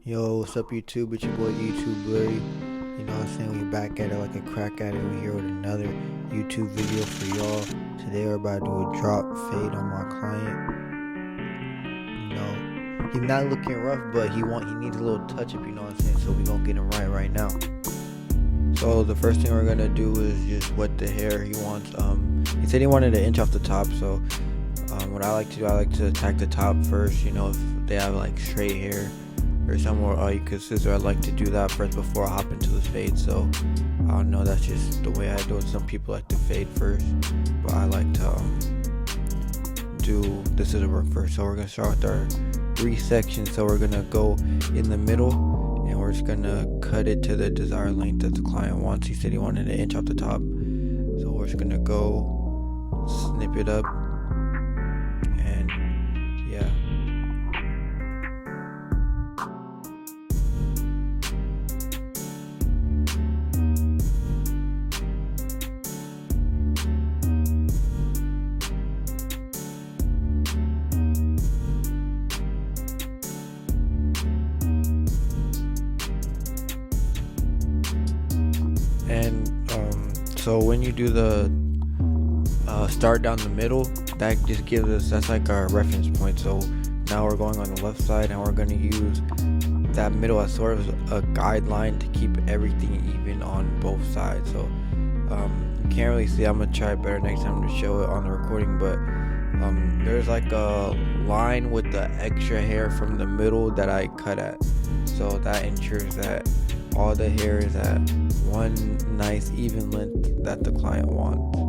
Yo, what's up YouTube? It's your boy YouTube Blurry. You know what I'm saying? We back at it like a crack at it. We here with another YouTube video for y'all. Today we're about to do a drop fade on my client. You know, he's not looking rough, but he needs a little touch up, you know what I'm saying? So we gonna get him right now. So the first thing we're gonna do is just wet the hair. He said he wanted an inch off the top, so what I like to do, I like to attack the top first. You know, if they have like straight hair or somewhere you could scissor, I like to do that first before I hop into the fade. So I don't know, that's just the way I do it. Some people like to fade first, but I like to do the scissor work first. So we're gonna start with our 3 sections. So we're gonna go in the middle and we're just gonna cut it to the desired length that the client wants. He said he wanted an inch off the top, so we're just gonna go snip it up, and yeah. And so when you do the start down the middle, that just gives us, that's like our reference point. So now we're going on the left side and we're going to use that middle as sort of a guideline to keep everything even on both sides. So you can't really see. I'm gonna try better next time to show it on the recording, but there's like a line with the extra hair from the middle that I cut at, so that ensures that all the hair is at one nice even length that the client wants.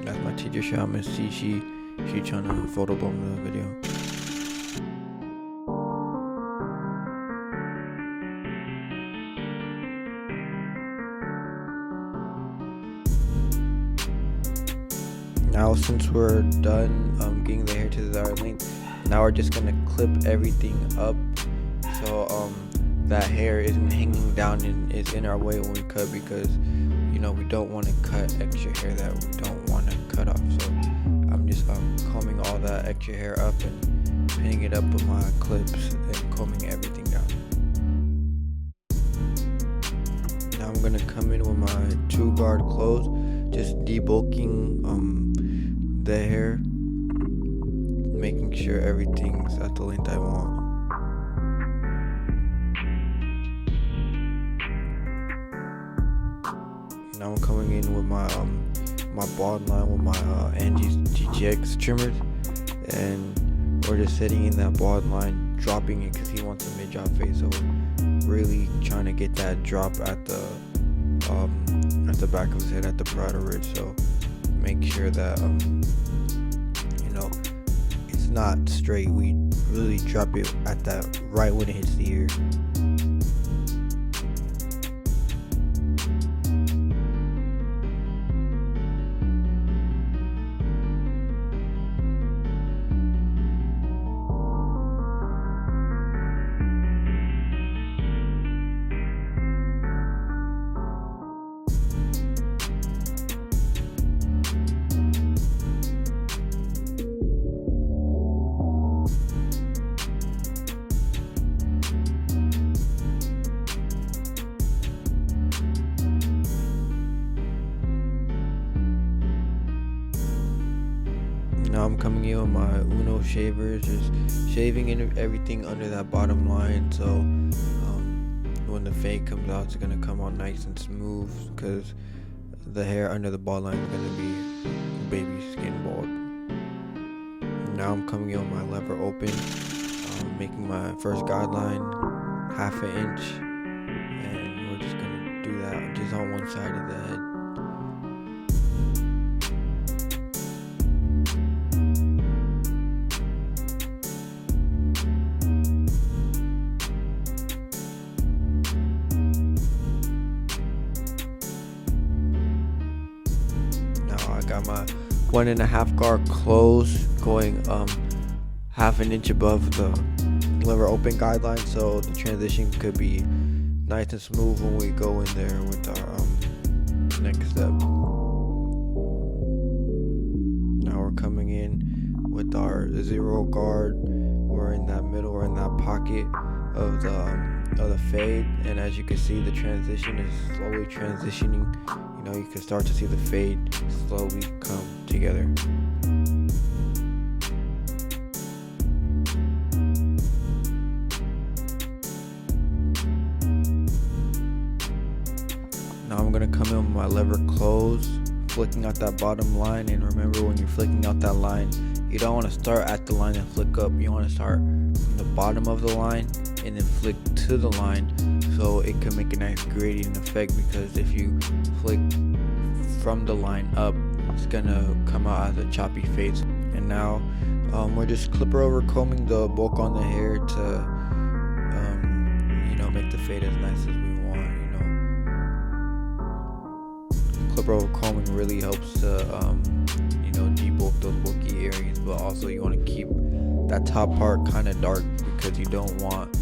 That's my teacher. She trying to photobomb the video. Now since we're done getting the hair to the desired length, now we're just gonna clip everything up so that hair isn't hanging down and is in our way when we cut, because you know we don't want to cut extra hair that we don't want to cut off. So I'm just combing all that extra hair up and pinning it up with my clips and combing everything down. Now I'm gonna come in with my 2 guard close, just debulking the hair, making sure everything's at the length I want. Now I'm coming in with my my bald line with my Angie's GGX trimmers, and we're just sitting in that bald line, dropping it because he wants a mid drop fade. So we're really trying to get that drop at the back of his head, at the parietal ridge. So make sure that you know, it's not straight. We really drop it at that right when it hits the ear. Now I'm coming in with my Uno shavers, just shaving everything under that bottom line, so when the fade comes out, it's gonna come out nice and smooth, because the hair under the bald line is gonna be baby skin bald. Now I'm coming in with my lever open, making my first guideline 1/2 inch, and we're just gonna do that just on one side of the head. got my 1.5 guard closed, going half an inch above the lever open guideline, so the transition could be nice and smooth when we go in there with our next step. Now we're coming in with our 0 guard. We're in that middle, we're in that pocket of the fade, and as you can see, the transition is slowly transitioning. You can start to see the fade slowly come together. Now I'm gonna come in with my lever closed, flicking out that bottom line. And remember, when you're flicking out that line, you don't want to start at the line and flick up. You want to start from the bottom of the line and then flick to the line, so it can make a nice gradient effect. Because if you flick from the line up, it's gonna come out as a choppy fade. And now we're just clipper over combing the bulk on the hair to make the fade as nice as we want. Clipper over combing really helps to debulk those bulky areas, but also you want to keep that top part kind of dark, because you don't want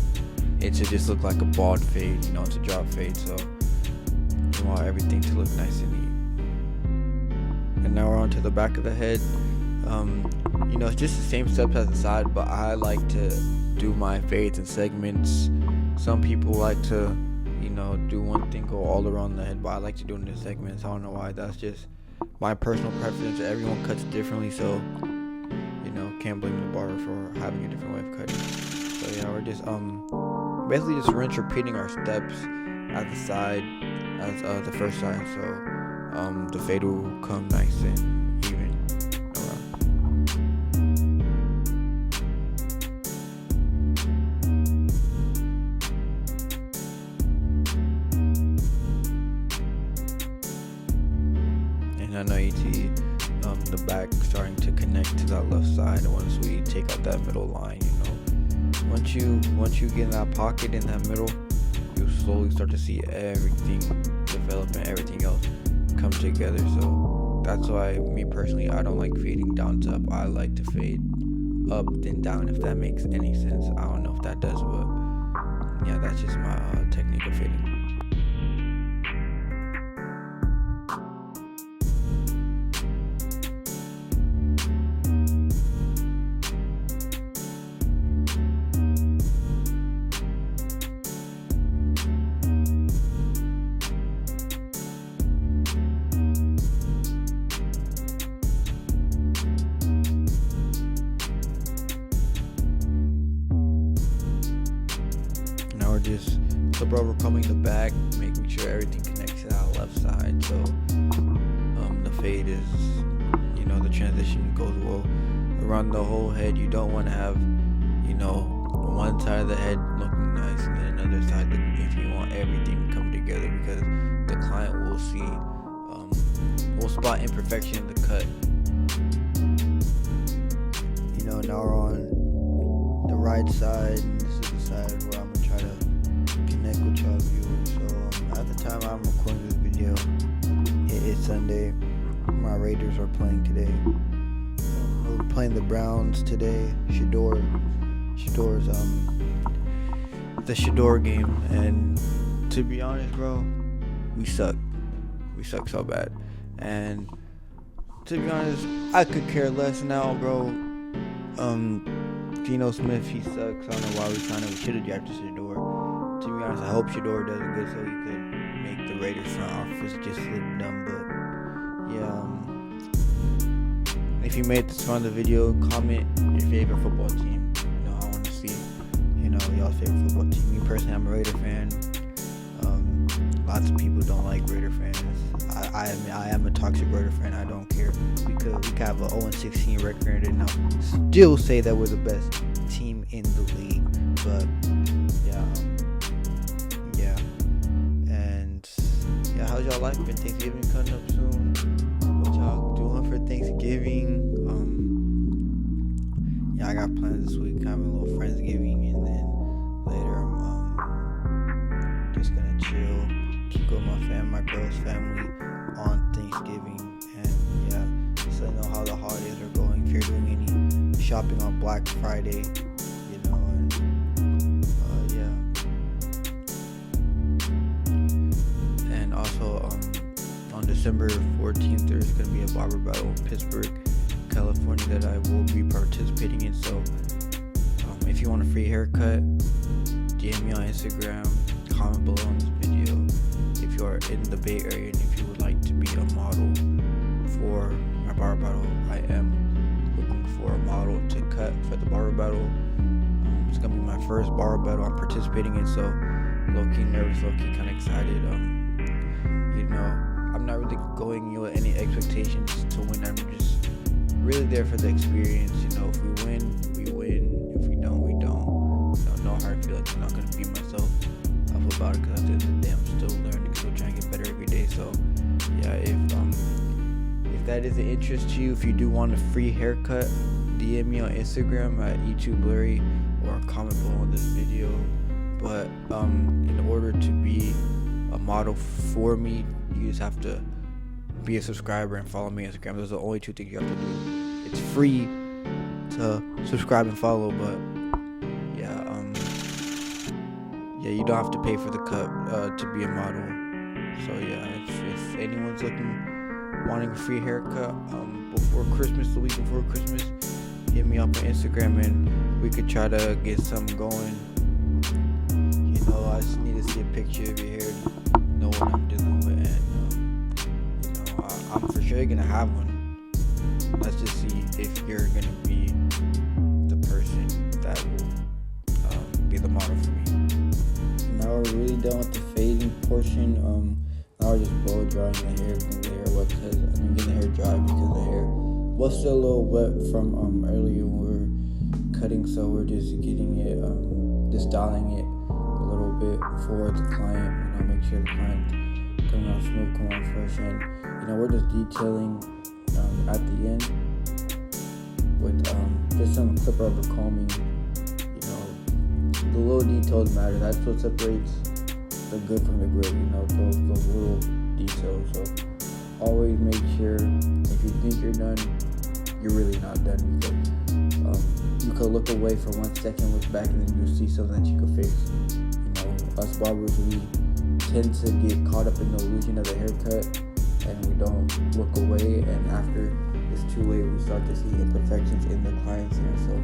it to just look like a bald fade. It's a drop fade, so you want everything to look nice and neat. And now we're on to the back of the head. It's just the same steps as the side, but I like to do my fades in segments. Some people like to do one thing, go all around the head, but I like to do it in segments. I don't know why. That's just my personal preference. Everyone cuts differently, so can't blame the barber for having a different way of cutting. So yeah, we're just basically just rinse repeating our steps at the side as the first side, so the fade will come nice and even around. And I know you see the back starting to connect to that left side once we take out that middle line. Once you get in that pocket in that middle, you slowly start to see everything develop and everything else come together. So that's why, me personally, I don't like fading down to up. I like to fade up then down, if that makes any sense. I don't know if that does, but yeah, that's just my technique of fading. Just clip over combing the back, making sure everything connects to that left side, so the fade is, the transition goes well around the whole head. You don't want to have one side of the head looking nice and then another side looking, if you want everything to come together, because the client will see will spot imperfection in the cut. Now we're on the right side, and this is the side where I'm gonna try to connect with y'all viewers. So at the time I'm recording this video, it's Sunday. My Raiders are playing today. We're playing the Browns today. Shador's the Shador game, and to be honest, bro, we suck so bad. And to be honest, I could care less now, bro. Geno Smith, he sucks. I don't know why we signed him. We should have drafted Shador. To be honest, I hope Shador does it good so he could make the Raiders front office just look dumb. But yeah, if you made this far in the video, comment your favorite football team. I want to see y'all's favorite football team. Me personally, I'm a Raider fan. Lots of people don't like Raider fans. I am a toxic Raider fan. I don't care. We could have an 0-16 record and I'll still say that we're the best team in the league. But yeah. And yeah, how's y'all life been? Thanksgiving coming up soon. What y'all doing for Thanksgiving? I got plans this week. Having a little Friendsgiving, and then later I'm just gonna chill, keep with my girl's family on Thanksgiving, and yeah. shopping on Black Friday, you know, and yeah. And also on December 14th, there's gonna be a barber battle in Pittsburgh, California, that I will be participating in. So if you want a free haircut, DM me on Instagram, comment below on this video if you are in the Bay Area and if you would like to be a model for my barber battle. I am looking for a model to cut for the barber battle. It's gonna be my first barber battle I'm participating in, so low-key nervous, low-key kind of excited. You know, I'm not really going with any expectations to win. I'm just really there for the experience. You know, if we win, we win. If we don't, we don't. I don't know how I feel like I'm not gonna beat myself up about it, because at the end of the day, I'm still learning, still trying to get better every day. So yeah, if that is an interest to you, if you do want a free haircut, DM me on Instagram at Blurry or comment below on this video. But in order to be a model for me, you just have to be a subscriber and follow me on Instagram. Those are the only two things you have to do. It's free to subscribe and follow, but yeah, you don't have to pay for the cut to be a model. So yeah, if anyone's wanting a free haircut before Christmas, the week before Christmas, hit me up on Instagram and we could try to get something going. You know, I just need to see a picture of your hair, know what I'm dealing with, and you know, I'm for sure gonna have one. Let's just see if you're gonna be the person that will be the model for me. Now we're really done with the fading portion. Now we're just blow drying the hair, getting the hair wet, getting the hair dry because the hair was still a little wet from earlier when we were cutting, so we're just getting it, just styling it a little bit for the client. You know, make sure the client coming out smooth, coming out fresh, and you know, we're just detailing at the end with just some clip rubber combing. You know, the little details matter. That's what separates the good from the great. You know, those little details. So always make sure if you think you're done, you're really not done, because you could look away for 1 second, look back, and then you'll see something that you could fix. You know, us barbers, we tend to get caught up in the illusion of the haircut, and we don't look away, and after it's too late, we start to see imperfections in the client's hair. So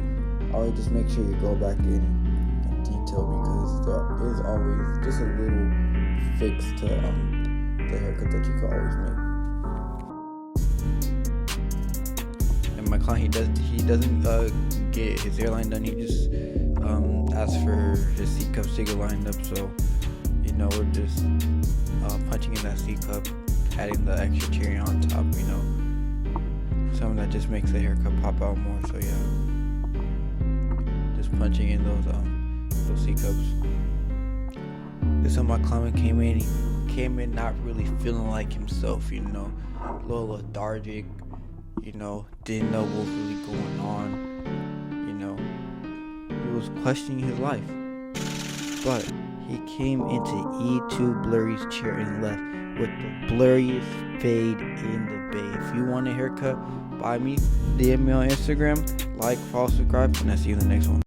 always just make sure you go back in and detail, because there is always just a little fix to the haircut that you can always make. And my client, he doesn't get his hairline done. He just asks for his C cup to get lined up. So you know, we're just punching in that C cup, adding the extra cherry on top. You know, something that just makes the haircut pop out more. So yeah, just punching in those C cups. This time my client came in. He came in not really feeling like himself. You know, a little lethargic. You know, didn't know what was really going on. You know, he was questioning his life. But he came into Blurry's chair and left with the blurriest fade in the Bay. If you want a haircut by me, DM me on Instagram, like, follow, subscribe, and I'll see you in the next one.